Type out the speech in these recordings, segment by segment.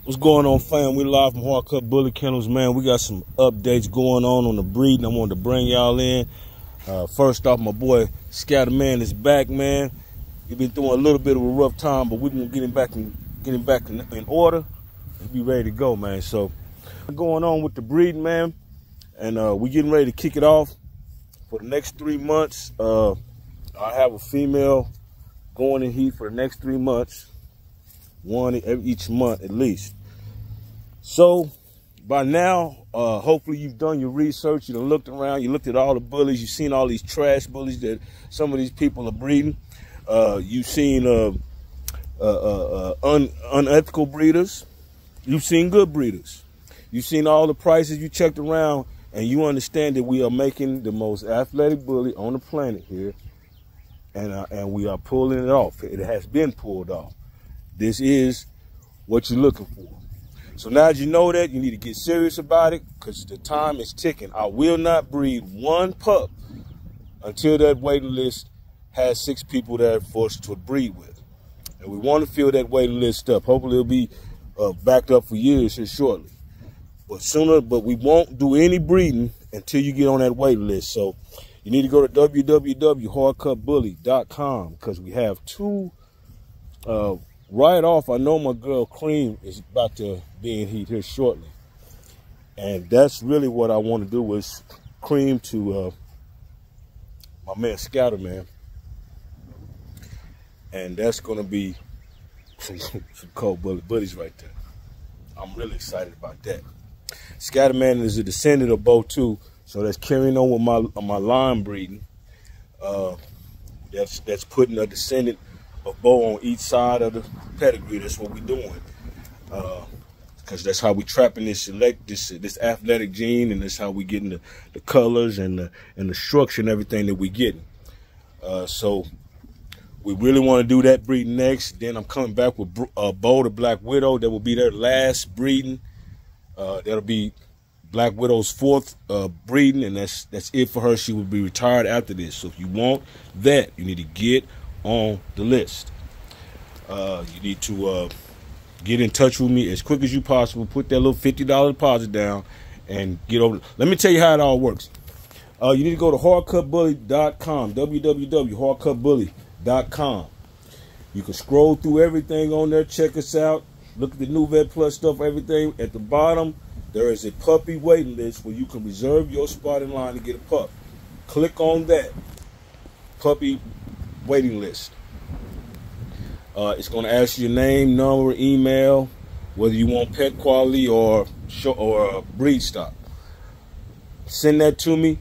What's going on, fam? We live from Hardcut Bully Kennels, man. We got some updates going on the breeding. I wanted to bring y'all in. First off, my boy Scatterman is back, man. He's been through a little bit of a rough time, but we're gonna get him back in order and be ready to go, man. So, going on with the breeding, man, and we getting ready to kick it off for the next 3 months. I have a female going in heat for the next 3 months. One each month at least. So by now, hopefully you've done your research, you done looked around, you looked at all the bullies, you've seen all these trash bullies that some of these people are breeding. You've seen unethical breeders. You've seen good breeders. You've seen all the prices, you checked around, and you understand that we are making the most athletic bully on the planet here, and we are pulling it off. It has been pulled off. This is what you're looking for. So now that you know that, you need to get serious about it because the time is ticking. I will not breed one pup until that waiting list has 6 people that are forced to breed with. And we want to fill that waiting list up. Hopefully it'll be backed up for years here shortly. But we won't do any breeding until you get on that waiting list. So you need to go to www.hardcutbully.com because we have 2 right off. I know my girl Cream is about to be in heat here shortly. And that's really what I want to do is Cream to my man Scatterman. And that's going to be some cold buddies right there. I'm really excited about that. Scatterman is a descendant of Bo too. So that's carrying on with my line breeding. That's putting a descendant of Bo on each side of the pedigree. That's what we're doing, because that's how we trapping this athletic gene, and that's how we getting the colors and the structure and everything that we getting. So we really want to do that breeding next. Then I'm coming back with Bo the Black Widow. That will be their last breeding. That'll be Black Widow's 4th breeding, and that's it for her. She will be retired after this. So if you want that, you need to get on the list. You need to get in touch with me as quick as you possible. Put that little $50 deposit down and get over. Let me tell you how it all works. You need to go to hardcutbully.com, www.hardcutbully.com. You can scroll through everything on there, check us out, look at the new Vet Plus stuff, everything. At the bottom, there is a puppy waiting list where you can reserve your spot in line to get a pup. Click on that puppy waiting list. It's going to ask you your name, number, email, whether you want pet quality or breed stock. Send that to me.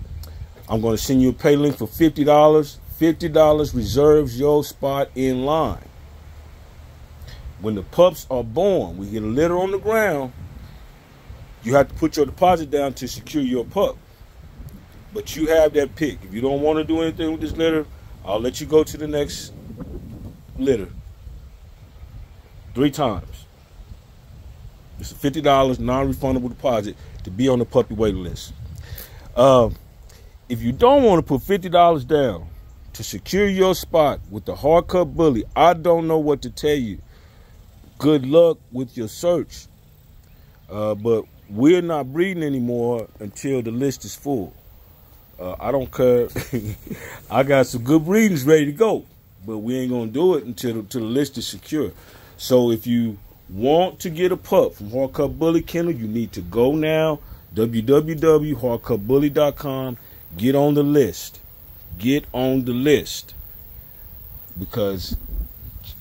I'm going to send you a pay link for $50. $50 reserves your spot in line. When the pups are born, we get a litter on the ground. You have to put your deposit down to secure your pup. But you have that pick. If you don't want to do anything with this litter, I'll let you go to the next litter 3 times. It's a $50 non-refundable deposit to be on the puppy waiting list. If you don't want to put $50 down to secure your spot with the Hardcut Bully, I don't know what to tell you. Good luck with your search. But we're not breeding anymore until the list is full. I don't care. I got some good breedings ready to go, but we ain't gonna do it until the list is secure. So if you want to get a pup from Hardcut Bully Kennel, you need to go now, www.hardcutbully.com. Get on the list. Get on the list, because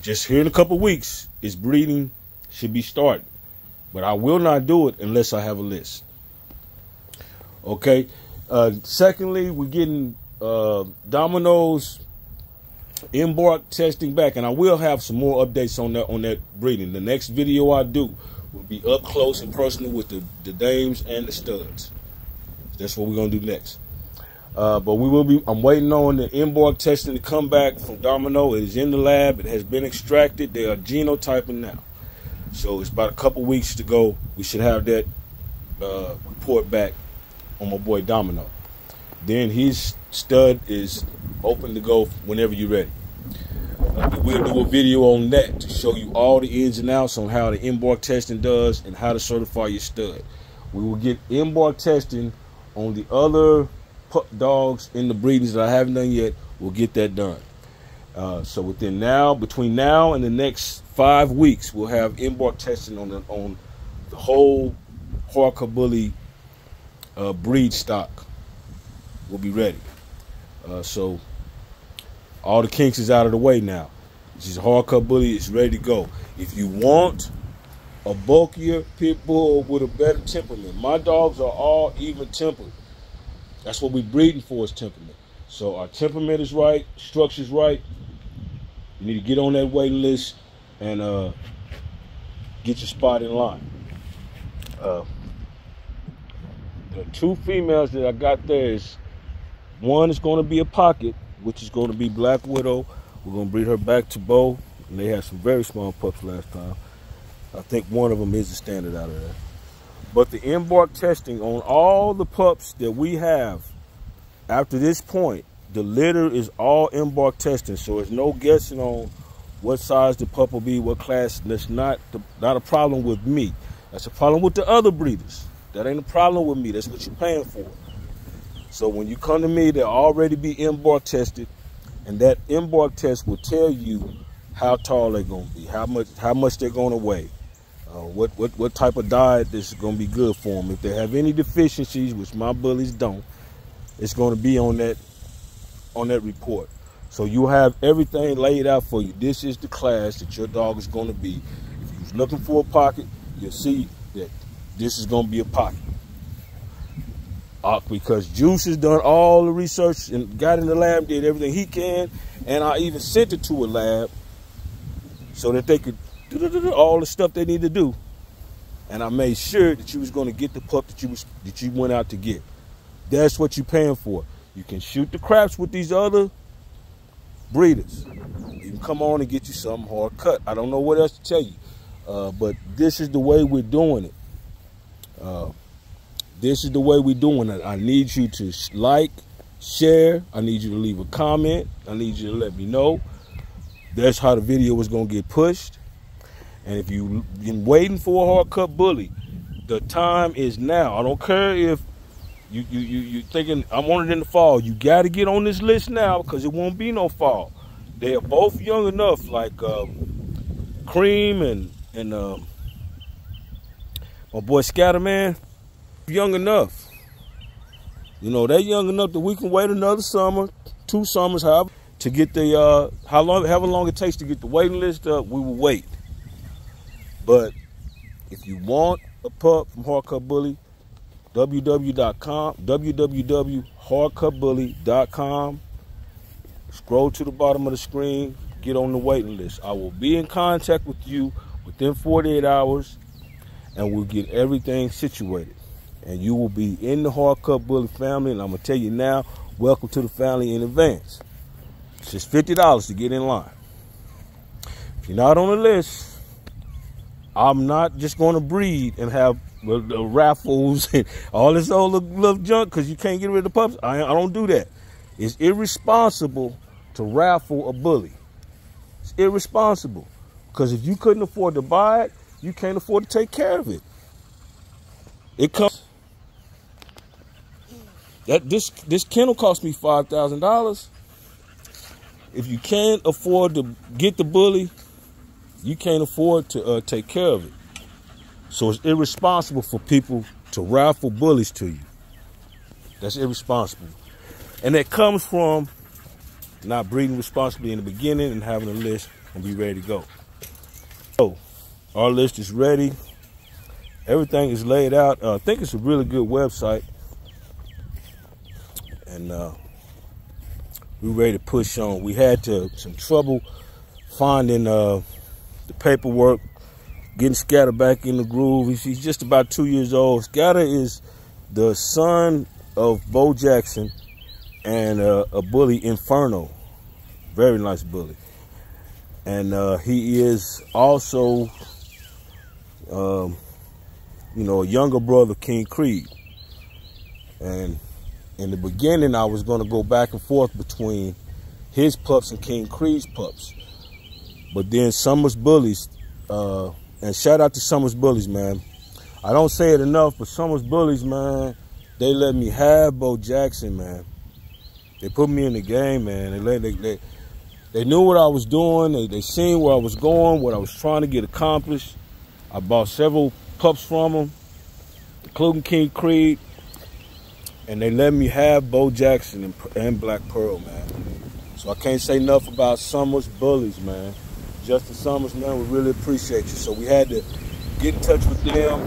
just here in a couple weeks, its breeding should be starting. But I will not do it unless I have a list. Okay. Secondly, we're getting Domino's Embark testing back, and I will have some more updates on that breeding. The next video I do will be up close and personal with the dames and the studs. That's what we're gonna do next. But we will be. I'm waiting on the Embark testing to come back from Domino. It is in the lab. It has been extracted. They are genotyping now, so it's about a couple weeks to go. We should have that report back on my boy Domino. Then his stud is open to go whenever you're ready. We'll do a video on that to show you all the ins and outs on how the Embark testing does and how to certify your stud. We will get Embark testing on the other pup dogs in the breedings that I haven't done yet. We'll get that done. So between now and the next 5 weeks, we'll have Embark testing on the whole Hardcover Bully breed stock. We'll be ready. So all the kinks is out of the way now. This Hardcover Bully is ready to go. If you want a bulkier pit bull with a better temperament, my dogs are all even tempered. That's what we're breeding for, is temperament. So our temperament is right, structure's right. You need to get on that waiting list and get your spot in line. The 2 females that I got there is, one is going to be a pocket, which is going to be Black Widow. We're going to breed her back to Bo, and they had some very small pups last time. I think one of them is a standard out of there. But the Embark testing on all the pups that we have after this point, the litter is all Embark testing, so there's no guessing on what size the pup will be, what class. That's not a problem with me. That's a problem with the other breeders. That ain't a problem with me. That's what you're paying for. So when you come to me, they'll already be Embark tested, and that Embark test will tell you how tall they're going to be, how much they're going to weigh, what type of diet this is going to be good for them. If they have any deficiencies, which my bullies don't, it's going to be on that report. So you have everything laid out for you. This is the class that your dog is going to be. If you're looking for a pocket, you'll see that this is going to be a pocket. Because Juice has done all the research and got in the lab, did everything he can, and I even sent it to a lab so that they could do all the stuff they need to do. And I made sure that you was going to get the pup that you went out to get. That's what you're paying for. You can shoot the craps with these other breeders. You can come on and get you something hard cut. I don't know what else to tell you, but this is the way we're doing it. This is the way we're doing it. I need you to like, share. I need you to leave a comment. I need you to let me know. That's how the video is going to get pushed. And if you've been waiting for a Hardcover Bully, the time is now. I don't care if you thinking I want it in the fall. You got to get on this list now, because it won't be no fall. They are both young enough, like Cream and my boy Scatterman. Young enough, you know, they're young enough that we can wait another summer, 2 summers, however, to get the however long it takes to get the waiting list up. We will wait. But if you want a pup from Hardcover Bully, www.hardcoverbully.com. Scroll to the bottom of the screen, get on the waiting list. I will be in contact with you within 48 hours, and we'll get everything situated. And you will be in the Hardcover Bully family. And I'm going to tell you now, welcome to the family in advance. It's just $50 to get in line. If you're not on the list, I'm not just going to breed and have raffles and all this old little junk because you can't get rid of the pups. I don't do that. It's irresponsible to raffle a bully. It's irresponsible. Because if you couldn't afford to buy it, you can't afford to take care of it. It comes... This kennel cost me $5,000. If you can't afford to get the bully, you can't afford to take care of it. So it's irresponsible for people to raffle bullies to you. That's irresponsible. And that comes from not breeding responsibly in the beginning and having a list and be ready to go. So our list is ready. Everything is laid out. I think it's a really good website. And we're ready to push on. We had some trouble finding the paperwork, getting Scatter back in the groove. He's just about 2 years old. Scatter is the son of Bo Jackson and a bully, Inferno. Very nice bully. And he is also, you know, a younger brother of King Creed. And in the beginning, I was going to go back and forth between his pups and King Creed's pups. But then Summers Bullies, and shout out to Summers Bullies, man. I don't say it enough, but Summers Bullies, man, they let me have Bo Jackson, man. They put me in the game, man. They knew what I was doing. They seen where I was going, what I was trying to get accomplished. I bought several pups from them, including King Creed, and they let me have Bo Jackson and Black Pearl, man. So I can't say enough about Summers Bullies, man. Justin Summers, man, we really appreciate you. So we had to get in touch with them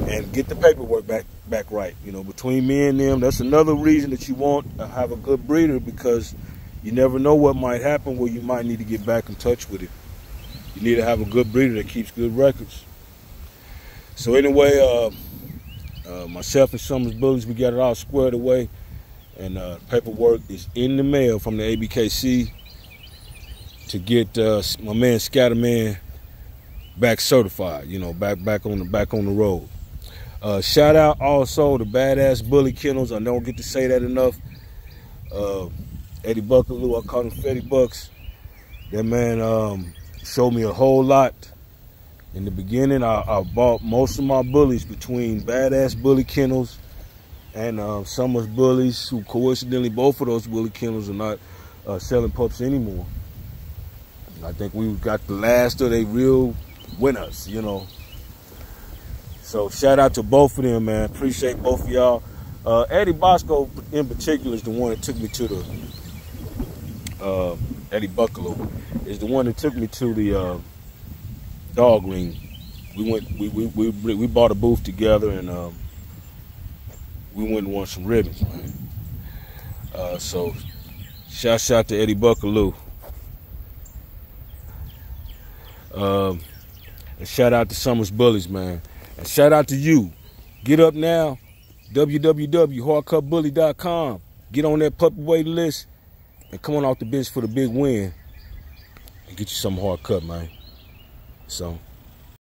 and get the paperwork back right. You know, between me and them, that's another reason that you want to have a good breeder, because you never know what might happen where you might need to get back in touch with it. You need to have a good breeder that keeps good records. So anyway, myself and Summers Bullies, we got it all squared away, and paperwork is in the mail from the ABKC to get my man Scatterman back certified. You know, back on the road. Shout out also to Badass Bully Kennels. I don't get to say that enough. Eddie Buckaloo, I call him Fetty Bucks. That man showed me a whole lot. In the beginning, I bought most of my bullies between Badass Bully Kennels and Summers Bullies, who coincidentally both of those Bully Kennels are not selling pups anymore. I think we got the last of they real winners, you know. So shout out to both of them, man. Appreciate both of y'all. Eddie Bosco in particular is the one that took me to the Eddie Buckaloo is the one that took me to the dog ring. We bought a booth together, and we went and won some ribbons, man. So shout out to Eddie Buckaloo. And shout out to Summers Bullies, man. And shout out to you. Get up now, www.hardcutbully.com. Get on that puppy waiting list and come on off the bench for the big win and get you some hard cut, man. So